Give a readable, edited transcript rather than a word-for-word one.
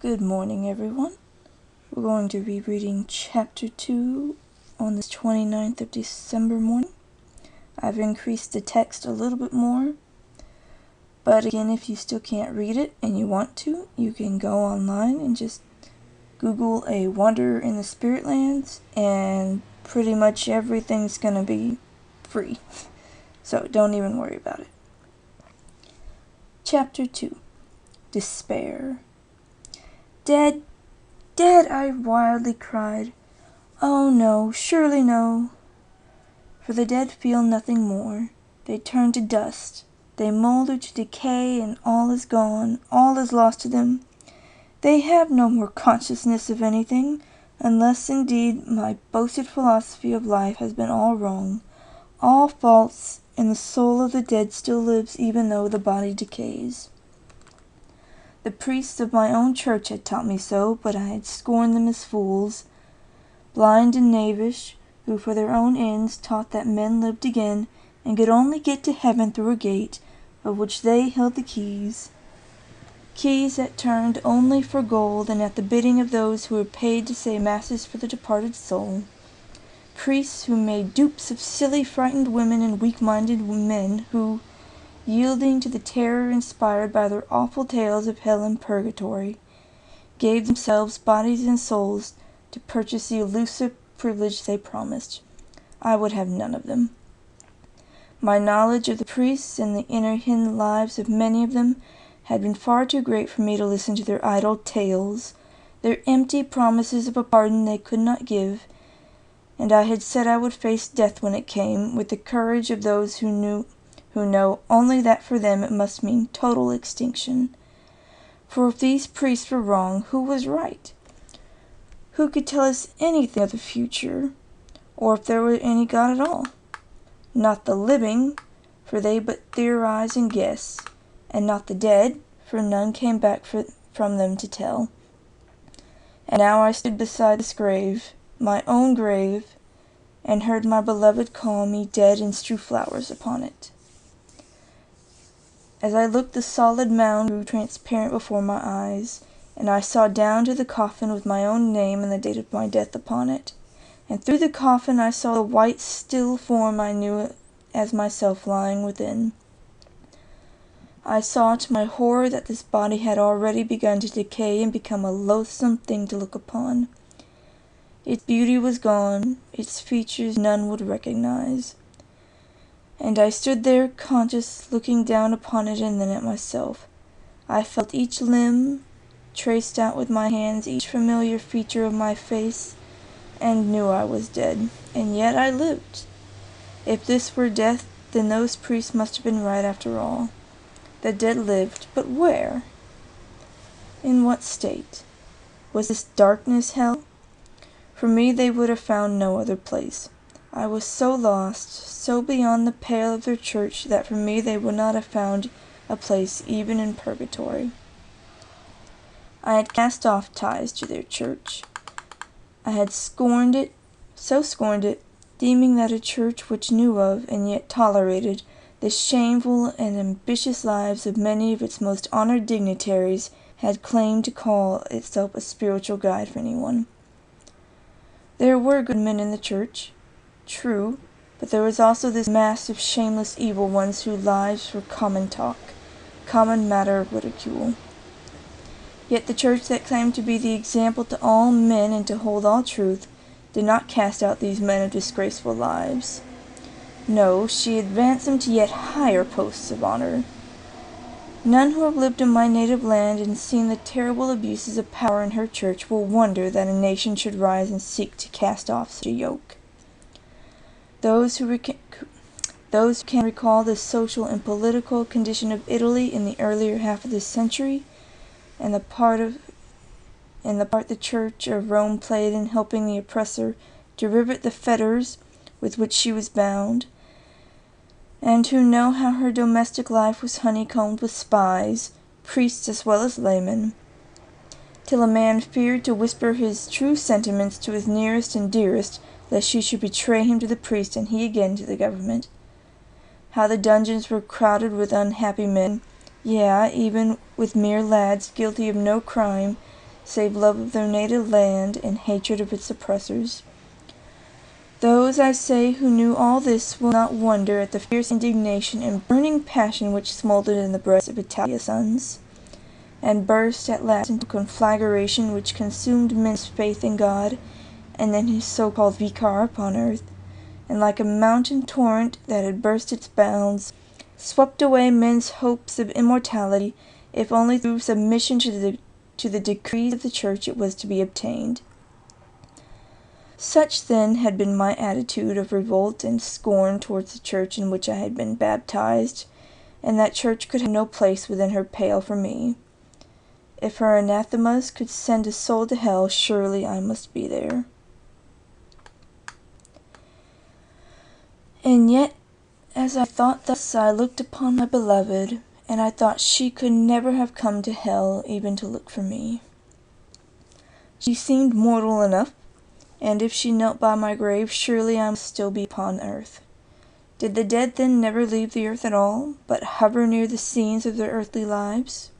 Good morning, everyone. We're going to be reading Chapter 2 on this 29th of December morning. I've increased the text a little bit more, but again, if you still can't read it and you want to, you can go online and just Google a Wander in the Spirit Lands, and pretty much everything's going to be free. So don't even worry about it. Chapter 2. Despair. Dead, dead, I wildly cried. Oh no, surely no. For the dead feel nothing more. They turn to dust. They molder to decay, and all is gone, all is lost to them. They have no more consciousness of anything, unless indeed my boasted philosophy of life has been all wrong, all false, and the soul of the dead still lives even though the body decays. The priests of my own church had taught me so, but I had scorned them as fools, blind and knavish, who for their own ends taught that men lived again and could only get to heaven through a gate, of which they held the keys. Keys that turned only for gold and at the bidding of those who were paid to say masses for the departed soul. Priests who made dupes of silly, frightened women and weak-minded men who, yielding to the terror inspired by their awful tales of hell and purgatory, gave themselves bodies and souls to purchase the elusive privilege they promised. I would have none of them. My knowledge of the priests and the inner hidden lives of many of them had been far too great for me to listen to their idle tales, their empty promises of a pardon they could not give, and I had said I would face death when it came, with the courage of those who know only that for them it must mean total extinction. For if these priests were wrong, who was right? Who could tell us anything of the future, or if there were any God at all? Not the living, for they but theorize and guess, and not the dead, for none came back from them to tell. And now I stood beside this grave, my own grave, and heard my beloved call me dead and strew flowers upon it. As I looked, the solid mound grew transparent before my eyes, and I saw down to the coffin with my own name and the date of my death upon it. And through the coffin I saw the white, still form I knew as myself lying within. I saw to my horror that this body had already begun to decay and become a loathsome thing to look upon. Its beauty was gone, its features none would recognize. And I stood there, conscious, looking down upon it and then at myself. I felt each limb, traced out with my hands each familiar feature of my face, and knew I was dead, and yet I lived. If this were death, then those priests must have been right after all. The dead lived, but where? In what state? Was this darkness hell? For me they would have found no other place. I was so lost, so beyond the pale of their church, that for me they would not have found a place even in purgatory. I had cast off ties to their church. I had scorned it, so scorned it, deeming that a church which knew of, and yet tolerated, the shameful and ambitious lives of many of its most honored dignitaries, had claimed to call itself a spiritual guide for anyone. There were good men in the church, true, but there was also this mass of shameless evil ones whose lives were common talk, common matter of ridicule. Yet the church that claimed to be the example to all men and to hold all truth did not cast out these men of disgraceful lives. No, she advanced them to yet higher posts of honor. None who have lived in my native land and seen the terrible abuses of power in her church will wonder that a nation should rise and seek to cast off such a yoke. Those who can recall the social and political condition of Italy in the earlier half of this century, and the part the Church of Rome played in helping the oppressor to rivet the fetters with which she was bound, and who know how her domestic life was honeycombed with spies, priests as well as laymen, till a man feared to whisper his true sentiments to his nearest and dearest, lest she should betray him to the priest and he again to the government. How the dungeons were crowded with unhappy men, yea, even with mere lads guilty of no crime, save love of their native land and hatred of its oppressors. Those, I say, who knew all this will not wonder at the fierce indignation and burning passion which smouldered in the breasts of Italia's sons, and burst at last into a conflagration which consumed men's faith in God and in his so-called vicar upon earth, and like a mountain torrent that had burst its bounds, swept away men's hopes of immortality, if only through submission to the decrees of the Church it was to be obtained. Such then had been my attitude of revolt and scorn towards the Church in which I had been baptized, and that Church could have no place within her pale for me. If her anathemas could send a soul to hell, surely I must be there. And yet, as I thought thus, I looked upon my beloved, and I thought she could never have come to hell even to look for me. She seemed mortal enough, and if she knelt by my grave, surely I must still be upon earth. Did the dead then never leave the earth at all, but hover near the scenes of their earthly lives?